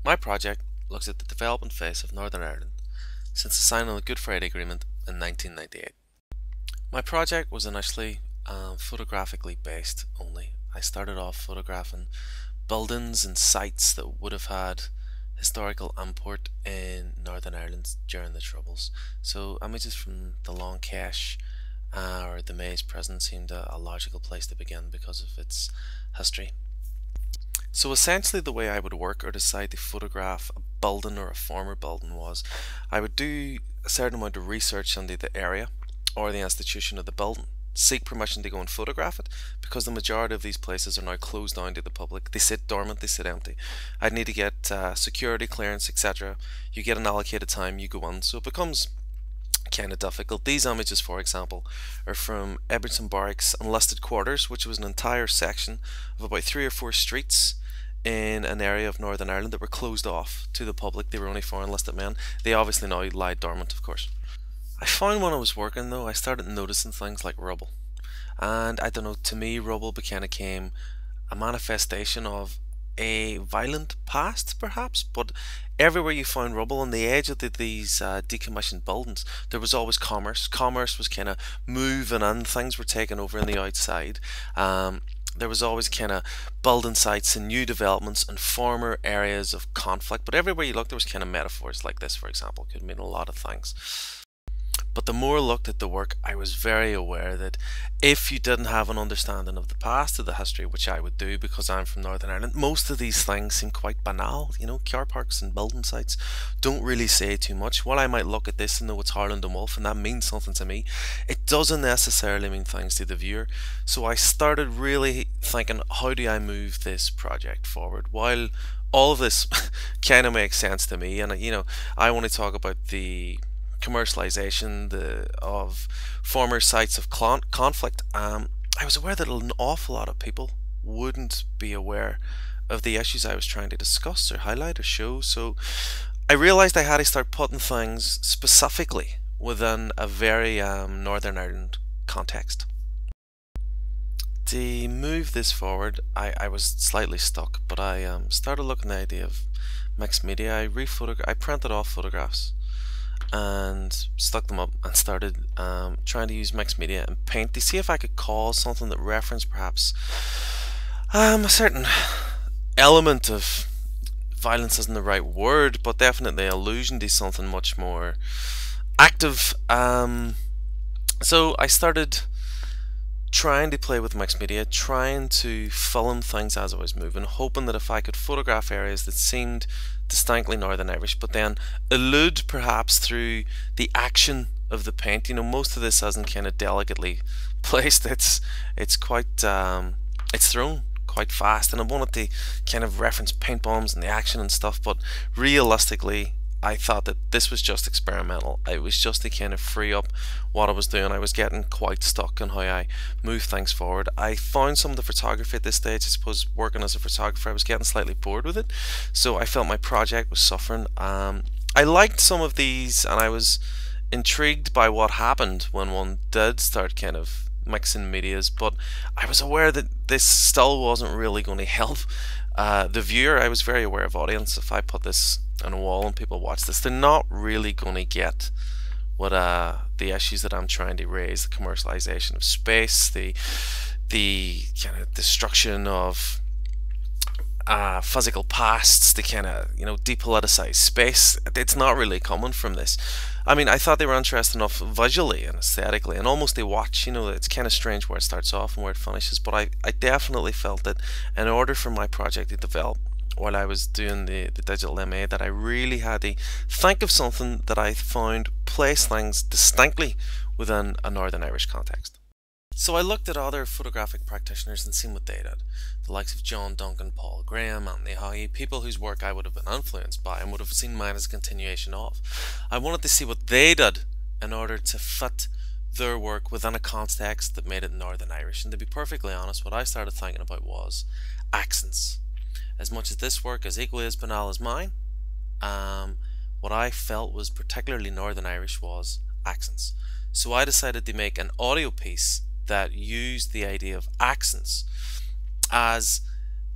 My project looks at the development phase of Northern Ireland since the signing of the Good Friday Agreement in 1998. My project was initially photographically based only. I started off photographing buildings and sites that would have had historical import in Northern Ireland during the Troubles. So images from the Long Kesh or the Maze prison seemed a logical place to begin because of its history. So essentially the way I would work or decide to photograph a building or a former building was I would do a certain amount of research into the area or the institution of the building, seek permission to go and photograph it because the majority of these places are now closed down to the public. They sit dormant, they sit empty. I'd need to get security clearance, etc. You get an allocated time, you go on, so it becomes kind of difficult. These images, for example, are from Edmonton Barracks Enlisted Quarters, which was an entire section of about 3 or 4 streets in an area of Northern Ireland that were closed off to the public. They were only for enlisted men. They obviously now lie dormant, of course. I found when I was working though, I started noticing things like rubble. And I don't know, to me, rubble became a manifestation of a violent past, perhaps. But everywhere you found rubble on the edge of these decommissioned buildings, there was always commerce. Commerce was kind of moving in, things were taken over on the outside. There was always kind of building sites and new developments and former areas of conflict. But everywhere you looked, there was kind of metaphors like this, for example, could mean a lot of things. But the more I looked at the work, I was very aware that if you didn't have an understanding of the past, of the history, which I would do because I'm from Northern Ireland, most of these things seem quite banal. You know, car parks and building sites don't really say too much. While I might look at this and know it's Harland and Wolff and that means something to me, it doesn't necessarily mean things to the viewer. So I started really thinking, how do I move this project forward? While all of this kind of makes sense to me, and I want to talk about the commercialization of former sites of conflict. I was aware that an awful lot of people wouldn't be aware of the issues I was trying to discuss or highlight or show, so I realized I had to start putting things specifically within a very Northern Ireland context. To move this forward, I was slightly stuck, but I started looking at the idea of mixed media. I printed off photographs and stuck them up and started trying to use mixed media and paint to see if I could cause something that referenced perhaps a certain element of violence isn't the right word, but definitely allusion to something much more active. So I started trying to play with mixed media, trying to film things as I was moving, hoping that if I could photograph areas that seemed distinctly Northern Irish, but then allude perhaps through the action of the paint. You know, most of this isn't kind of delicately placed. It's quite it's thrown quite fast, and I wanted to kind of reference paint bombs and the action and stuff, but realistically I thought that this was just experimental. It was just to kind of free up what I was doing. I was getting quite stuck on how I move things forward. I found some of the photography at this stage, I suppose working as a photographer, I was getting slightly bored with it. So I felt my project was suffering. I liked some of these and I was intrigued by what happened when one did start kind of mixing medias, but I was aware that this still wasn't really going to help the viewer. I was very aware of audience. If I put this on a wall and people watch this, they're not really going to get what the issues that I'm trying to raise: the commercialization of space, the kind of destruction of physical pasts, the kind of depoliticized space. It's not really coming from this. I mean, I thought they were interesting enough visually and aesthetically, and almost they watch. It's kind of strange where it starts off and where it finishes, but I definitely felt that in order for my project to develop while I was doing the digital MA, that I really had to think of something that I found placed things distinctly within a Northern Irish context. So I looked at other photographic practitioners and seen what they did. The likes of John Duncan, Paul Graham, Anthony Haughey, people whose work I would have been influenced by and would have seen mine as a continuation of. I wanted to see what they did in order to fit their work within a context that made it Northern Irish. And to be perfectly honest, what I started thinking about was accents. As much as this work is equally as banal as mine, what I felt was particularly Northern Irish was accents. So I decided to make an audio piece that used the idea of accents as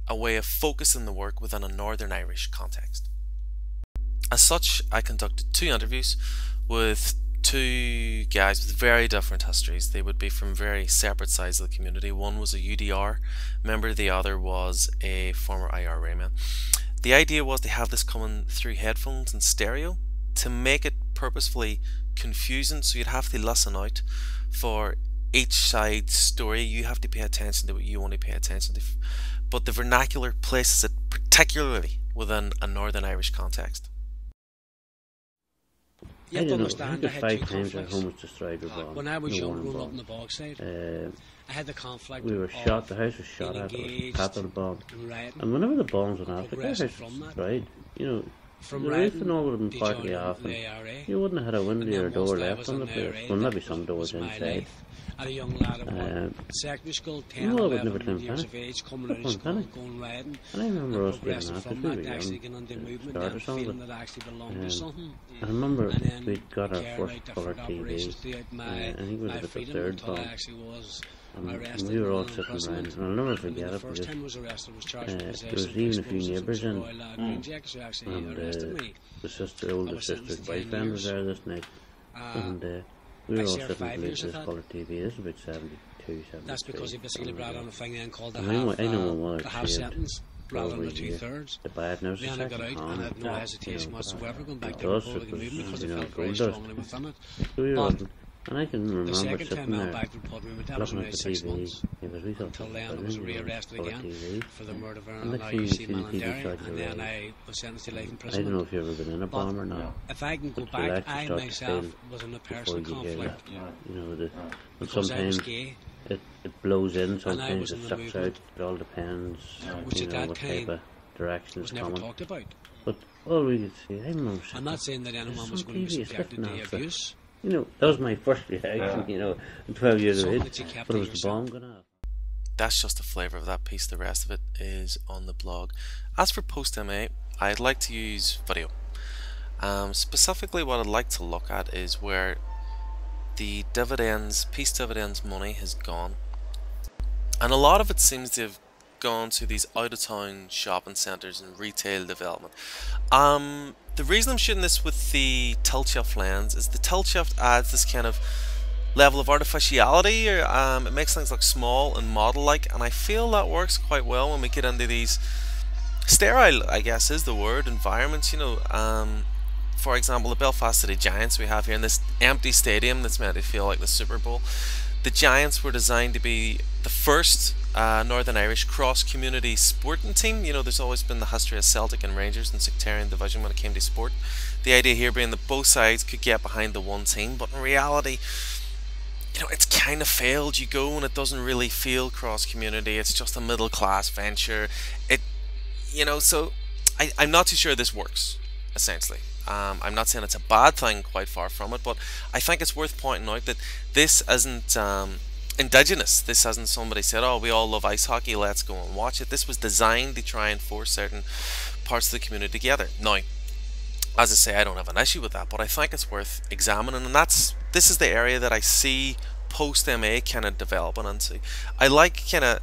a way of focusing the work within a Northern Irish context. As such, I conducted 2 interviews with 2 guys with very different histories. They would be from very separate sides of the community. One was a UDR member, the other was a former IRA man. The idea was to have this coming through headphones and stereo to make it purposefully confusing, so you'd have to listen out for each side's story. You have to pay attention to what you want to pay attention to, but the vernacular places it particularly within a Northern Irish context. You have to understand, I had 2 conflicts. When I was young, growing up in the Bogside, I had the conflict. We were shot, the house was shot at, it was patterned bomb. And whenever the bombs went off, the house was destroyed. You know, the roof and all would have been partly off, and you wouldn't have had a window or door left on the place. Well, maybe some doors inside. At a young lad at secondary school, 10, 11 years of age, coming out of school, going riding, and I remember us getting progressing that from because we that, were actually young, getting into movement, start or and something. feeling that actually belonged to something. I remember And then we got our carried first out colour different operations TV, throughout I think it was my at the freedom third until I bomb. actually was And arrested we were all and sitting imprisoned. around, and I'll never I mean, forget the it first because time I was arrested was charged with there possession was of even a few explosives neighbours in, Royal Green Jackets who actually and arrested me. the sister, I older was sister's sentenced to 10 boyfriend was years. there this night, and we I were all served sitting 5 glued years to of this that. colour TV. This is about 72, 73. That's because he basically brought on a thing then called the And I know my mother half saved sentence rather than the probably 2/3. the bad news Then I got out and I had no hesitation whatsoever going back to the Republican movement because I felt very strongly within it. But and I can the remember second sitting time I went there back to the Republican movement, that was looking only at the 6 TV, months. because we thought Until it then, I was was brilliant, rearrested colour again TV. for the murder of And an next thing you IUC see the man in TV Derry, starting to and then rise. I was sentenced to life I don't know imprisonment. if you've ever been in a But bomb or not. if I can go But the back, elections I start to myself fail was in a before personal you hear conflict you know, and because I was sometimes gay, it blows in, and I sometimes was it in the sucks out. movement, It all depends, which you at know, that what type time of direction was it's never coming. talked about. But all we could see, I remember I'm sitting, not saying that there's anyone some was going to be TV subjected sitting to after. abuse. You know, that was my first reaction, you know, at 12 years of Something age. that you kept But it to was the yourself. bomb going off. That's just a flavour of that piece. The rest of it is on the blog. As for post MA, I'd like to use video. Specifically, what I'd like to look at is where the dividends, peace dividends money has gone, and a lot of it seems to have gone to these out-of-town shopping centres and retail development. The reason I'm shooting this with the tilt shift lens is the tilt shift adds this kind of level of artificiality, or it makes things look small and model-like, and I feel that works quite well when we get into these sterile, I guess is the word, environments. You know, for example, the Belfast City Giants we have here in this empty stadium that's meant to feel like the Super Bowl. The Giants were designed to be the first Northern Irish cross-community sporting team. You know, there's always been the history of Celtic and Rangers and sectarian division when it came to sport. The idea here being that both sides could get behind the one team, but in reality, you know, it's kind of failed. You go and it doesn't really feel cross-community. It's just a middle-class venture. You know, so I'm not too sure this works, essentially. I'm not saying it's a bad thing, quite far from it, but I think it's worth pointing out that this isn't indigenous. This hasn't somebody said, oh, we all love ice hockey, let's go and watch it. This was designed to try and force certain parts of the community together. Now, as I say, I don't have an issue with that, but I think it's worth examining, and this is the area that I see post-MA kind of developing into. I like kind of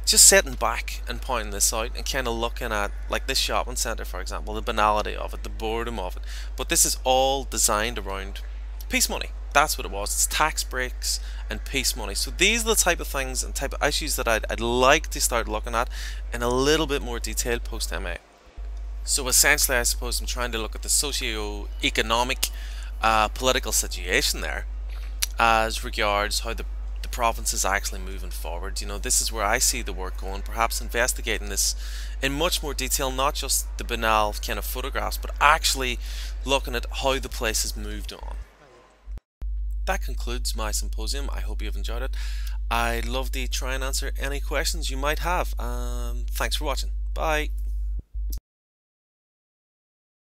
just sitting back and pointing this out and kind of looking at, like this shopping centre, for example, the banality of it, the boredom of it. But this is all designed around peace money. That's what it was. It's tax breaks and peace money. So these are the type of things and type of issues that I'd like to start looking at in a little bit more detail post-MA. So essentially, I suppose I'm trying to look at the socio-economic political situation there as regards how the province is actually moving forward. You know, this is where I see the work going, perhaps investigating this in much more detail, not just the banal kind of photographs, but actually looking at how the place has moved on. That concludes my symposium. I hope you've enjoyed it. I'd love to try and answer any questions you might have. Thanks for watching. Bye.